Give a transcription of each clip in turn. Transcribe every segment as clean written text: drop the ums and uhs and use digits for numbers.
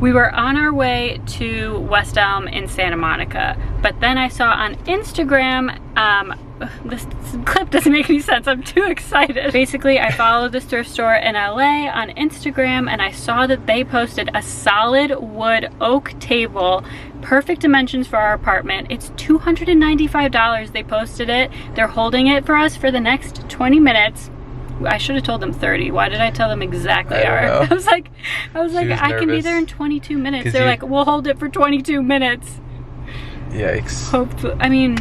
We were on our way to West Elm in Santa Monica, but then I saw on Instagram, this clip doesn't make any sense, I'm too excited. Basically, I followed this thrift store in LA on Instagram and I saw that they posted a solid wood oak table, perfect dimensions for our apartment. It's $295, they posted it. They're holding it for us for the next 20 minutes. I should have told them 30. Why did I tell them exactly I was like, I can be there in 22 minutes. They're like, we'll hold it for 22 minutes. Yikes. I mean,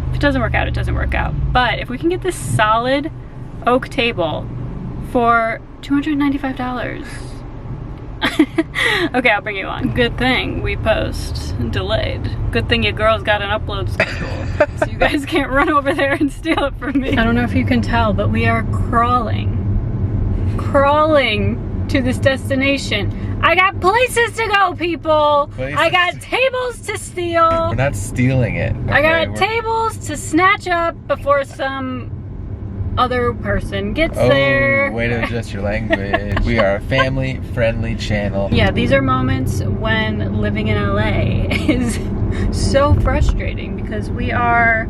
if it doesn't work out, it doesn't work out. But if we can get this solid oak table for $295. Okay, I'll bring you on. Good thing we post delayed. Good thing your girl's got an upload schedule. So you guys can't run over there and steal it from me. I don't know if you can tell, but we are crawling to this destination. I got places to go, people. I got tables to steal. We're not stealing it. Okay? I got tables to snatch up before some other person gets there. Way to adjust your language. We are a family-friendly channel. Yeah, these are moments when living in LA is so frustrating because we are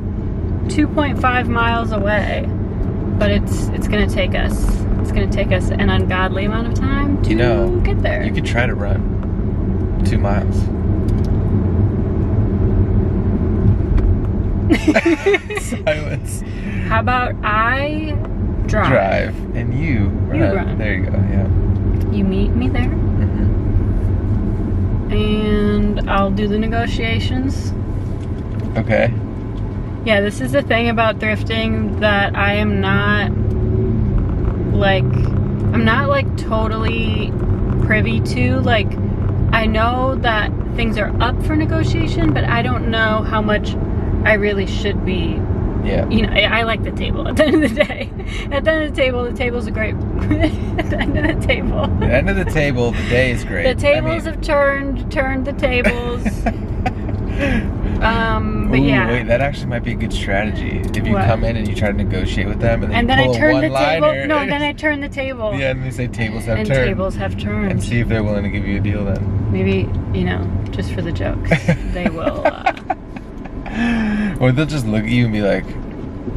2.5 miles away, but it's gonna take us an ungodly amount of time to get there. You could try to run 2 miles. Silence. How about I drive and you run. There you go. Yeah. You meet me there. Mm-hmm. And I'll do the negotiations. Okay. Yeah, this is the thing about thrifting that I am not like totally privy to. Like, I know that things are up for negotiation, but I don't know how much I really should be. Yeah. You know, I like the table at the end of the day. At the end of the table, the table's a great at the end of the table. At the end of the table, the day is great. The tables have turned the tables. But yeah. Wait, that actually might be a good strategy. If you come in and you try to negotiate with them and then you pull I turn a the table. one-liner. No, then I turn the table. Yeah, and they say tables have and turned. Tables have turned. And see if they're willing to give you a deal then. Maybe, you know, just for the jokes, they will. Or they'll just look at you and be like,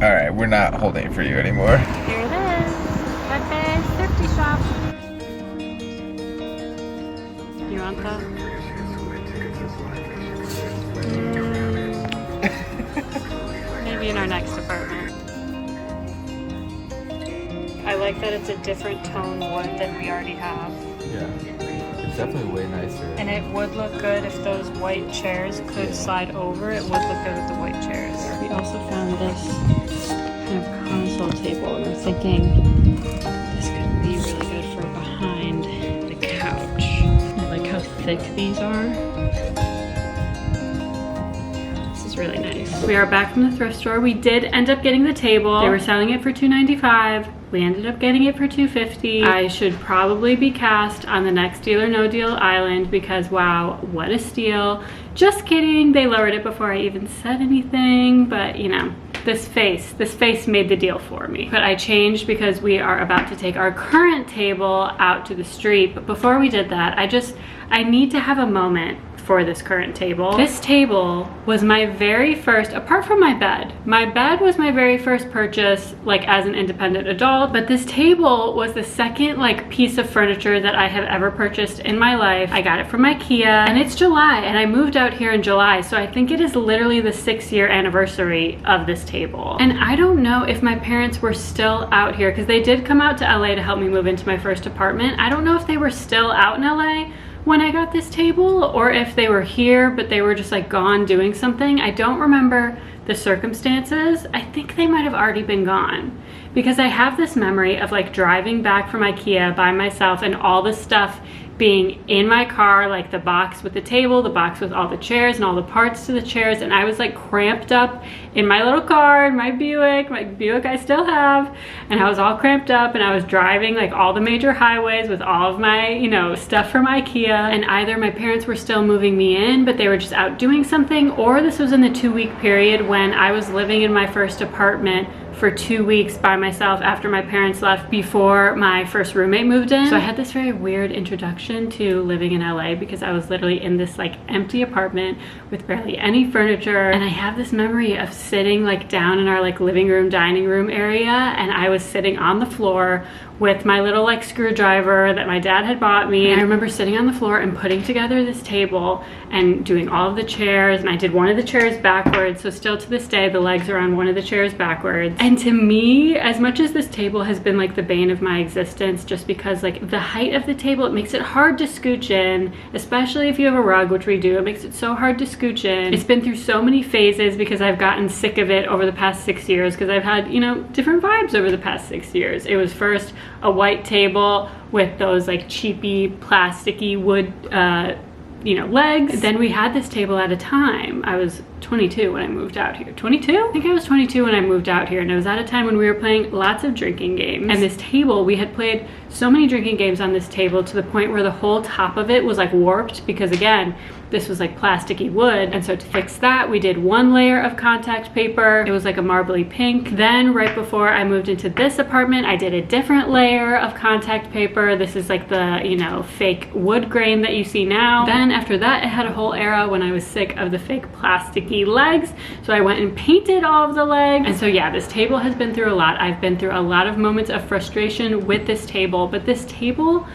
all right, we're not holding it for you anymore. Here it is. Pepe's Thrifty Shop. You want that? Maybe in our next apartment. I like that it's a different tone wood than we already have. Yeah, it's definitely way nicer. And it would look good if those white chairs could slide over. It would look good with the white chairs. We also found this kind of console table, and we're thinking this could be really good for behind the couch. I like how thick these are. Really nice. We are back from the thrift store. We did end up getting the table. They were selling it for $295. We ended up getting it for $250. I should probably be cast on the next Deal or No Deal island because wow, what a steal. Just kidding, they lowered it before I even said anything, but you know, this face made the deal for me. But I changed because we are about to take our current table out to the street. But before we did that, I need to have a moment for this current table. This table was my very first, apart from my bed was my very first purchase like as an independent adult, but this table was the second like piece of furniture that I have ever purchased in my life. I got it from IKEA and it's July and I moved out here in July, so I think it is literally the 6-year anniversary of this table. And I don't know if my parents were still out here because they did come out to LA to help me move into my first apartment. I don't know if they were still out in LA when I got this table or if they were here but they were just like gone doing something. I don't remember the circumstances. I think they might have already been gone because I have this memory of like driving back from IKEA by myself and all the stuff being in my car, like the box with the table, the box with all the chairs and all the parts to the chairs, and I was like cramped up in my little car, in my Buick I still have, and I was all cramped up and I was driving like all the major highways with all of my, you know, stuff from IKEA, and either my parents were still moving me in but they were just out doing something, or this was in the 2-week period when I was living in my first apartment for 2 weeks by myself after my parents left before my first roommate moved in. So I had this very weird introduction to living in LA because I was literally in this like empty apartment with barely any furniture. And I have this memory of sitting like down in our like living room, dining room area, and I was sitting on the floor with my little like screwdriver that my dad had bought me. And I remember sitting on the floor and putting together this table and doing all of the chairs, and I did one of the chairs backwards, so still to this day the legs are on one of the chairs backwards. And to me, as much as this table has been like the bane of my existence, just because like the height of the table, it makes it hard to scooch in, especially if you have a rug, which we do. It makes it so hard to scooch in. It's been through so many phases because I've gotten sick of it over the past 6 years, because I've had, you know, different vibes over the past 6 years. It was first a white table with those like cheapy plasticky wood you know, legs. Then we had this table at a time. I was 22 when I moved out here. 22? I think I was 22 when I moved out here, and it was at a time when we were playing lots of drinking games. And this table, we had played so many drinking games on this table to the point where the whole top of it was like warped, because again, this was like plasticky wood. And so to fix that, we did one layer of contact paper. It was like a marbly pink. Then right before I moved into this apartment, I did a different layer of contact paper. This is like the, you know, fake wood grain that you see now. Then after that, it had a whole era when I was sick of the fake plasticky legs. So I went and painted all of the legs. And so yeah, this table has been through a lot. I've been through a lot of moments of frustration with this table, but this table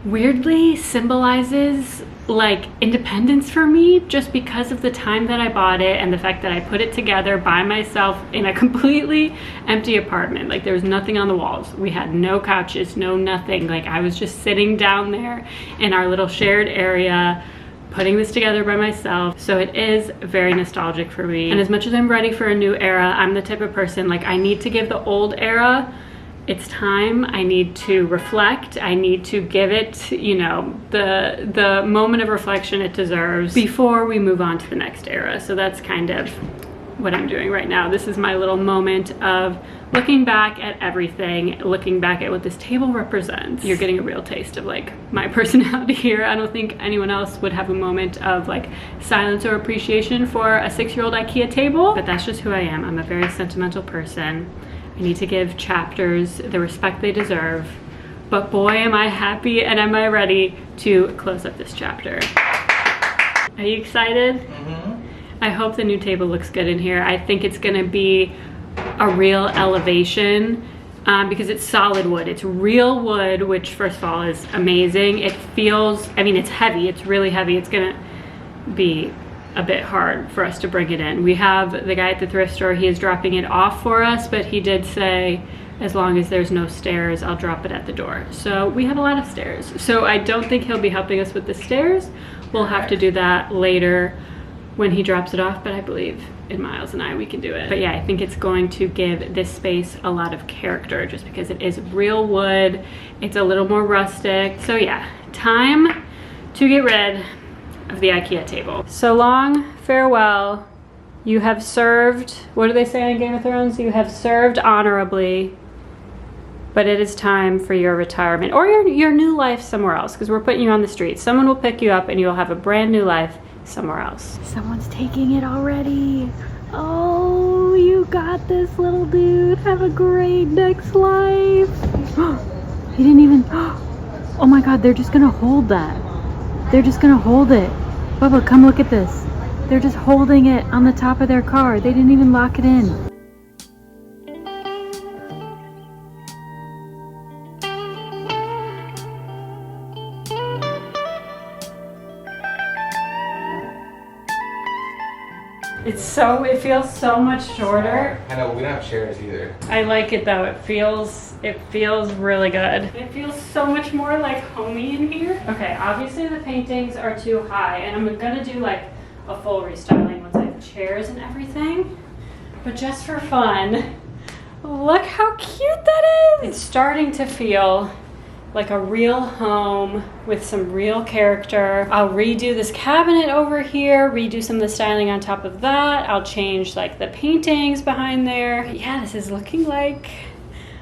weirdly symbolizes like independence for me, just because of the time that I bought it and the fact that I put it together by myself in a completely empty apartment. Like there was nothing on the walls. We had no couches, no nothing. Like I was just sitting down there in our little shared area putting this together by myself. So it is very nostalgic for me. And as much as I'm ready for a new era, I'm the type of person, like I need to give the old era its time. I need to reflect. I need to give it, you know, the moment of reflection it deserves before we move on to the next era. So that's kind of what I'm doing right now. This is my little moment of looking back at everything, looking back at what this table represents. You're getting a real taste of like my personality here. I don't think anyone else would have a moment of like silence or appreciation for a 6-year-old IKEA table, but that's just who I am. I'm a very sentimental person. I need to give chapters the respect they deserve, but boy am I happy and am I ready to close up this chapter. Are you excited? Mm-hmm. I hope the new table looks good in here. I think it's gonna be a real elevation because it's solid wood. It's real wood, which first of all is amazing. It feels, I mean, it's heavy, it's really heavy. It's gonna be a bit hard for us to bring it in. We have the guy at the thrift store, he is dropping it off for us, but he did say, as long as there's no stairs, I'll drop it at the door. So we have a lot of stairs. So I don't think he'll be helping us with the stairs. We'll have to do that later when he drops it off, but I believe in Miles and I, we can do it. But yeah, I think it's going to give this space a lot of character just because it is real wood. It's a little more rustic. So yeah, time to get rid of the IKEA table. So long, farewell. You have served, what do they say on Game of Thrones? You have served honorably, but it is time for your retirement or your new life somewhere else, because we're putting you on the street. Someone will pick you up and you'll have a brand new life somewhere else. Someone's taking it already. Oh, you got this, little dude. Have a great next life. He didn't even, oh my God, they're just gonna hold that. They're just gonna hold it. Bubba, come look at this. They're just holding it on the top of their car. They didn't even lock it in. It feels so much shorter. I know, we don't have chairs either. I like it though. It feels really good. It feels so much more like homey in here. Okay, obviously the paintings are too high, and I'm gonna do like a full restyling once I have chairs and everything. But just for fun, look how cute that is. It's starting to feel like a real home with some real character. I'll redo this cabinet over here, redo some of the styling on top of that. I'll change like the paintings behind there. But yeah, this is looking like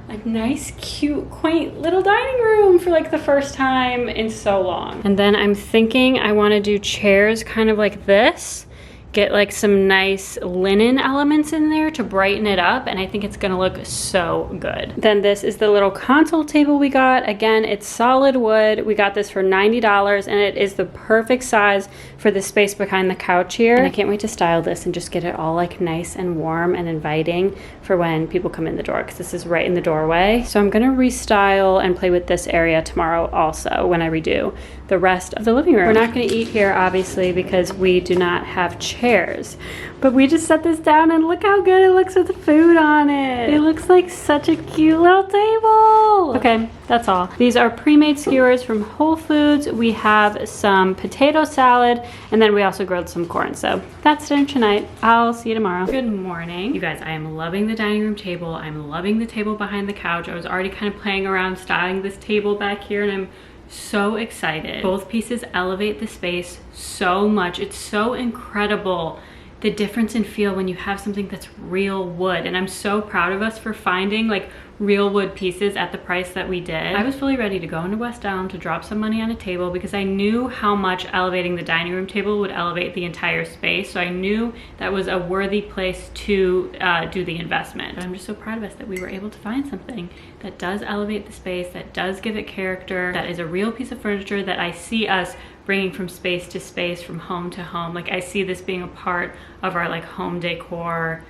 a nice, cute, quaint little dining room for like the first time in so long. And then I'm thinking I want to do chairs kind of like this get like some nice linen elements in there to brighten it up, and I think it's gonna look so good. Then this is the little console table we got. Again, it's solid wood. We got this for $90 and it is the perfect size for the space behind the couch here. And I can't wait to style this and just get it all like nice and warm and inviting for when people come in the door, because this is right in the doorway. So I'm gonna restyle and play with this area tomorrow also when I redo the rest of the living room. We're not gonna eat here obviously because we do not have chairs, but we just set this down and look how good it looks with the food on it. It looks like such a cute little table. Okay, that's all. These are pre-made skewers from Whole Foods. We have some potato salad, and then we also grilled some corn. So that's dinner tonight. I'll see you tomorrow. Good morning. You guys, I am loving the dining room table. I'm loving the table behind the couch. I was already kind of playing around styling this table back here, and I'm so excited. Both pieces elevate the space so much. It's so incredible the difference in feel when you have something that's real wood, and I'm so proud of us for finding like real wood pieces at the price that we did. I was fully ready to go into West Elm to drop some money on a table because I knew how much elevating the dining room table would elevate the entire space, so I knew that was a worthy place to do the investment. But I'm just so proud of us that we were able to find something that does elevate the space, that does give it character, that is a real piece of furniture that I see us bringing from space to space, from home to home. Like I see this being a part of our like home decor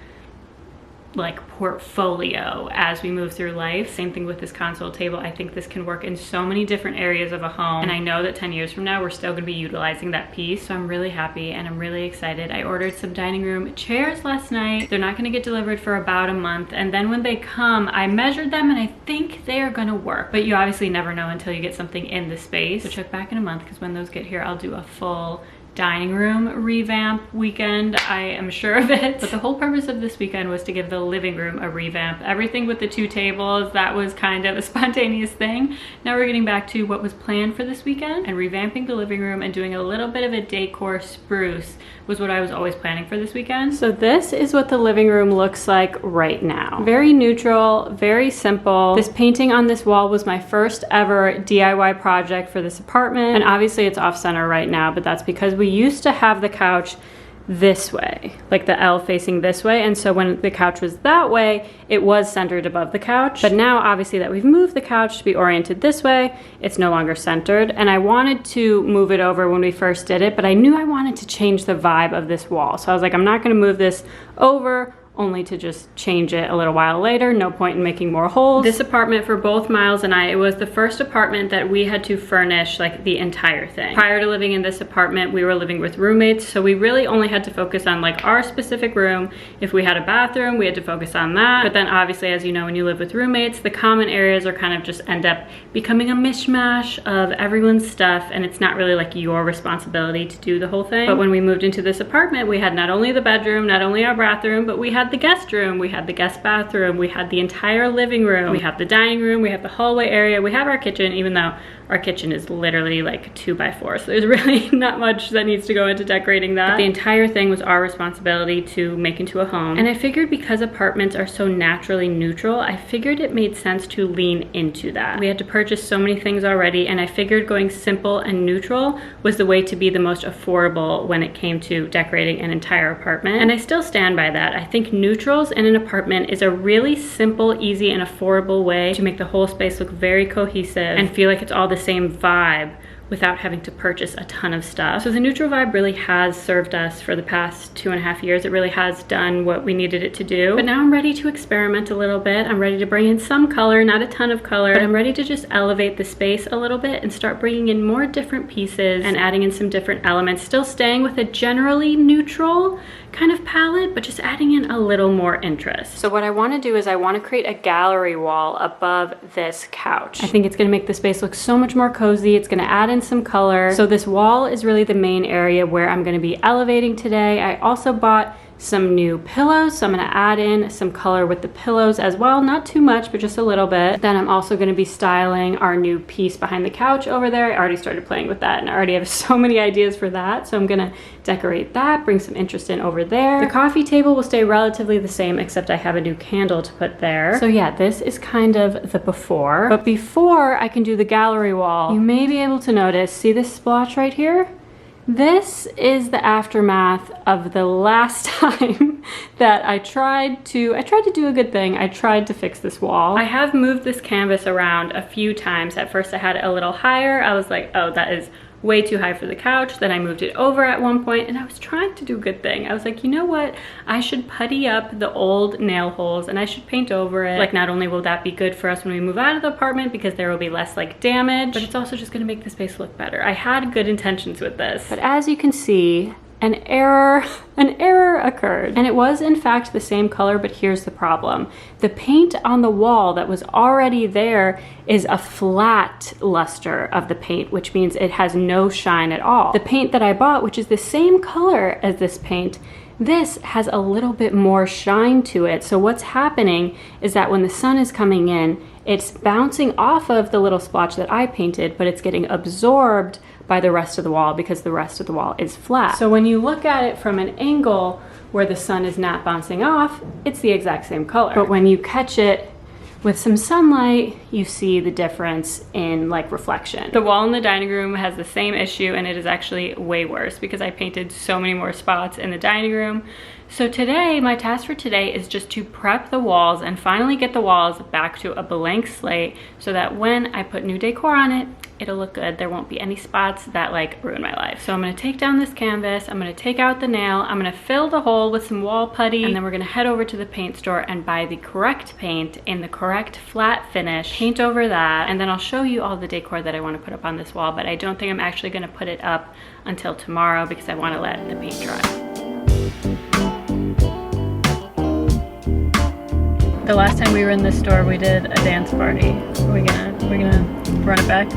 like portfolio as we move through life. Same thing with this console table. I think this can work in so many different areas of a home, and I know that 10 years from now we're still going to be utilizing that piece, so I'm really happy and I'm really excited. I ordered some dining room chairs last night. They're not going to get delivered for about a month, and then when they come I measured them and I think they are going to work, but you obviously never know until you get something in the space. So check back in a month, because when those get here I'll do a full dining room revamp weekend, I am sure of it. But the whole purpose of this weekend was to give the living room a revamp. Everything with the 2 tables, that was kind of a spontaneous thing. Now we're getting back to what was planned for this weekend, and revamping the living room and doing a little bit of a decor spruce was what I was always planning for this weekend. So this is what the living room looks like right now. Very neutral, very simple. This painting on this wall was my first ever DIY project for this apartment, and obviously it's off center right now, but that's because we used to have the couch this way, like the L facing this way, and so when the couch was that way it was centered above the couch. But now obviously that we've moved the couch to be oriented this way, it's no longer centered, and I wanted to move it over when we first did it, but I knew I wanted to change the vibe of this wall, so I was like, I'm not going to move this over only to just change it a little while later. No point in making more holes. This apartment for both Miles and I, it was the first apartment that we had to furnish like the entire thing. Prior to living in this apartment, we were living with roommates, so we really only had to focus on like our specific room. If we had a bathroom, we had to focus on that. But then obviously, as you know, when you live with roommates, the common areas are kind of just end up becoming a mishmash of everyone's stuff, and it's not really like your responsibility to do the whole thing. But when we moved into this apartment, we had not only the bedroom, not only our bathroom, but we had the guest room, we had the guest bathroom, we had the entire living room, we have the dining room, we have the hallway area, we have our kitchen, even though our kitchen is literally like 2x4, so there's really not much that needs to go into decorating that. But the entire thing was our responsibility to make into a home. And I figured because apartments are so naturally neutral, I figured it made sense to lean into that. We had to purchase so many things already, and I figured going simple and neutral was the way to be the most affordable when it came to decorating an entire apartment. And I still stand by that. I think neutrals in an apartment is a really simple, easy, and affordable way to make the whole space look very cohesive and feel like it's all the same vibe without having to purchase a ton of stuff. So the neutral vibe really has served us for the past 2.5 years. It really has done what we needed it to do. But now I'm ready to experiment a little bit. I'm ready to bring in some color, not a ton of color, but I'm ready to just elevate the space a little bit and start bringing in more different pieces and adding in some different elements, still staying with a generally neutral kind of palette, but just adding in a little more interest. So what I want to do is I want to create a gallery wall above this couch. I think it's going to make the space look so much more cozy. It's going to add in some color. So this wall is really the main area where I'm going to be elevating today. I also bought some new pillows, so I'm going to add in some color with the pillows as well, not too much, but just a little bit. Then I'm also going to be styling our new piece behind the couch over there. I already started playing with that and I already have so many ideas for that, so I'm going to decorate that, bring some interest in over there. The coffee table will stay relatively the same, except I have a new candle to put there. So yeah, this is kind of the before. But before I can do the gallery wall, you may be able to notice, see this splotch right here? This is the aftermath of the last time that I tried to do a good thing. I tried to fix this wall. I have moved this canvas around a few times. At first I had it a little higher. I was like, oh, that is way too high for the couch. Then I moved it over at one point and I was trying to do a good thing. I was like, you know what? I should putty up the old nail holes and I should paint over it. Like, not only will that be good for us when we move out of the apartment because there will be less like damage, but it's also just gonna make the space look better. I had good intentions with this, but as you can see, an error occurred. And it was in fact the same color, but here's the problem. The paint on the wall that was already there is a flat luster of the paint, which means it has no shine at all. The paint that I bought, which is the same color as this paint, this has a little bit more shine to it. So what's happening is that when the sun is coming in, it's bouncing off of the little splotch that I painted, but it's getting absorbed by the rest of the wall because the rest of the wall is flat. So when you look at it from an angle where the sun is not bouncing off, it's the exact same color. But when you catch it with some sunlight, you see the difference in like reflection. The wall in the dining room has the same issue, and it is actually way worse because I painted so many more spots in the dining room. So today, my task for today is just to prep the walls and finally get the walls back to a blank slate so that when I put new decor on it, it'll look good. There won't be any spots that like ruin my life. So I'm gonna take down this canvas, I'm gonna take out the nail, I'm gonna fill the hole with some wall putty, and then we're gonna head over to the paint store and buy the correct paint in the correct flat finish, paint over that, and then I'll show you all the decor that I wanna put up on this wall, but I don't think I'm actually gonna put it up until tomorrow because I wanna let the paint dry. The last time we were in this store, we did a dance party. Are we gonna run it back?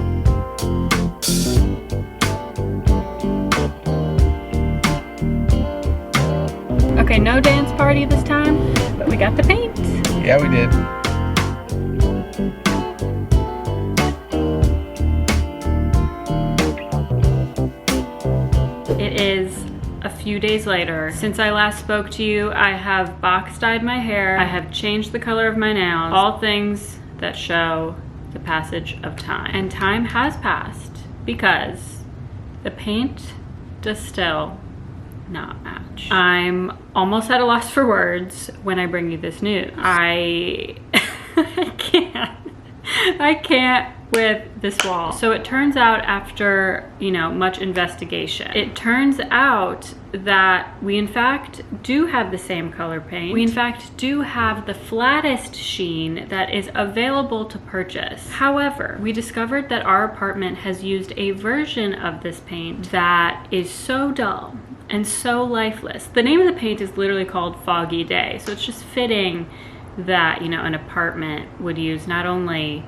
Okay, no dance party this time, but we got the paint. Yeah, we did. It is a few days later. Since I last spoke to you, I have box dyed my hair. I have changed the color of my nails. All things that show the passage of time. And time has passed because the paint does still not match. I'm almost at a loss for words when I bring you this news. I can't with this wall. So it turns out after, much investigation, it turns out that we in fact do have the same color paint. We in fact do have the flattest sheen that is available to purchase. However, we discovered that our apartment has used a version of this paint that is so dull and so lifeless. The name of the paint is literally called Foggy Day. So it's just fitting that, an apartment would use not only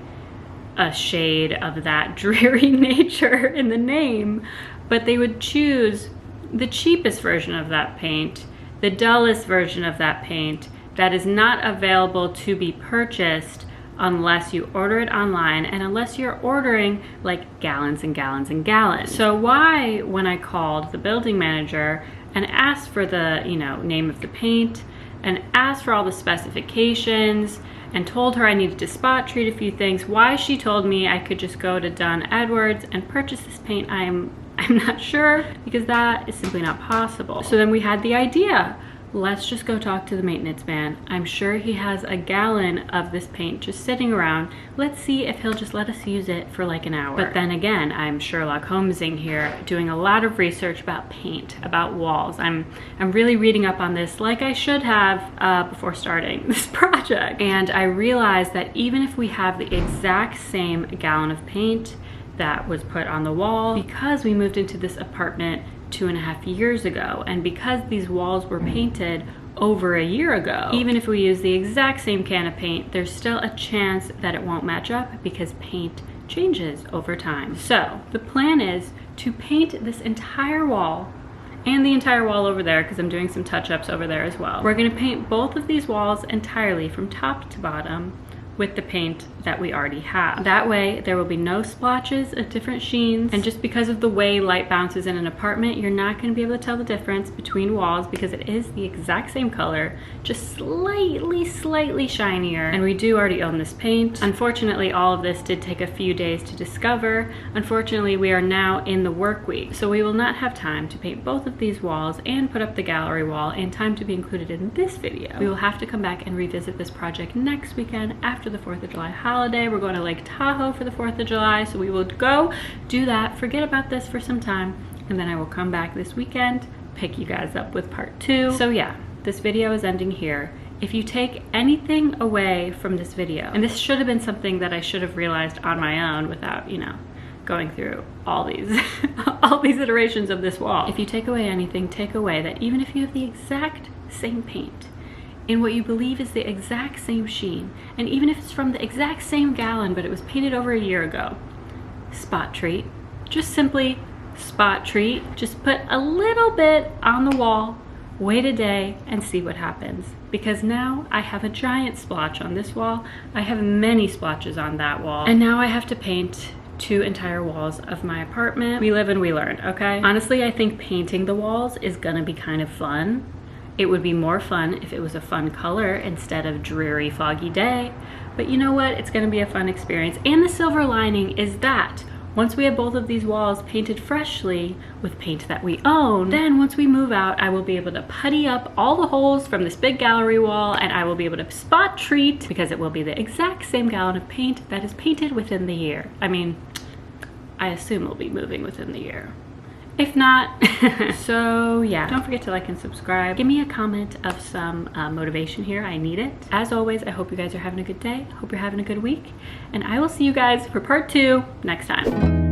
a shade of that dreary nature in the name, but they would choose the cheapest version of that paint, the dullest version of that paint that is not available to be purchased unless you order it online and unless you're ordering like gallons and gallons and gallons. So why, when I called the building manager and asked for the, name of the paint and asked for all the specifications and told her I needed to spot treat a few things, why she told me I could just go to Dunn Edwards and purchase this paint, I'm not sure, because that is simply not possible. So then we had the idea, let's just go talk to the maintenance man. I'm sure he has a gallon of this paint just sitting around. Let's see if he'll just let us use it for like an hour. But then again, I'm Sherlock Holmesing here, doing a lot of research about paint, about walls. I'm really reading up on this like I should have before starting this project. And I realized that even if we have the exact same gallon of paint that was put on the wall, because we moved into this apartment 2.5 years ago, and because these walls were painted over a year ago, even if we use the exact same can of paint, there's still a chance that it won't match up because paint changes over time. So the plan is to paint this entire wall and the entire wall over there, because I'm doing some touch-ups over there as well. We're gonna paint both of these walls entirely from top to bottom with the paint that we already have. That way there will be no splotches of different sheens, and just because of the way light bounces in an apartment, you're not going to be able to tell the difference between walls because it is the exact same color, just slightly shinier. And we do already own this paint. Unfortunately, all of this did take a few days to discover. Unfortunately, we are now in the work week, so we will not have time to paint both of these walls and put up the gallery wall in time to be included in this video. We will have to come back and revisit this project next weekend after the 4th of July holiday. We're going to Lake Tahoe for the 4th of July, so we will go do that, forget about this for some time, and then I will come back this weekend, pick you guys up with part 2. So yeah, this video is ending here. If you take anything away from this video, and this should have been something that I should have realized on my own without, you know, going through all these all these iterations of this wall. If you take away anything, take away that even if you have the exact same paint in what you believe is the exact same sheen, and even if it's from the exact same gallon but it was painted over a year ago, spot treat. Just simply spot treat. Just put a little bit on the wall, wait a day, and see what happens. Because now I have a giant splotch on this wall, I have many splotches on that wall, and now I have to paint 2 entire walls of my apartment. We live and we learn, okay? Honestly, I think painting the walls is gonna be kind of fun. It would be more fun if it was a fun color instead of dreary, foggy day. But you know what? It's gonna be a fun experience. And the silver lining is that once we have both of these walls painted freshly with paint that we own, then once we move out, I will be able to putty up all the holes from this big gallery wall, and I will be able to spot treat because it will be the exact same gallon of paint that is painted within the year. I mean, I assume we'll be moving within the year. If not, so yeah. Don't forget to like and subscribe. Give me a comment of some motivation here. I need it. As always, I hope you guys are having a good day. Hope you're having a good week. And I will see you guys for part 2 next time.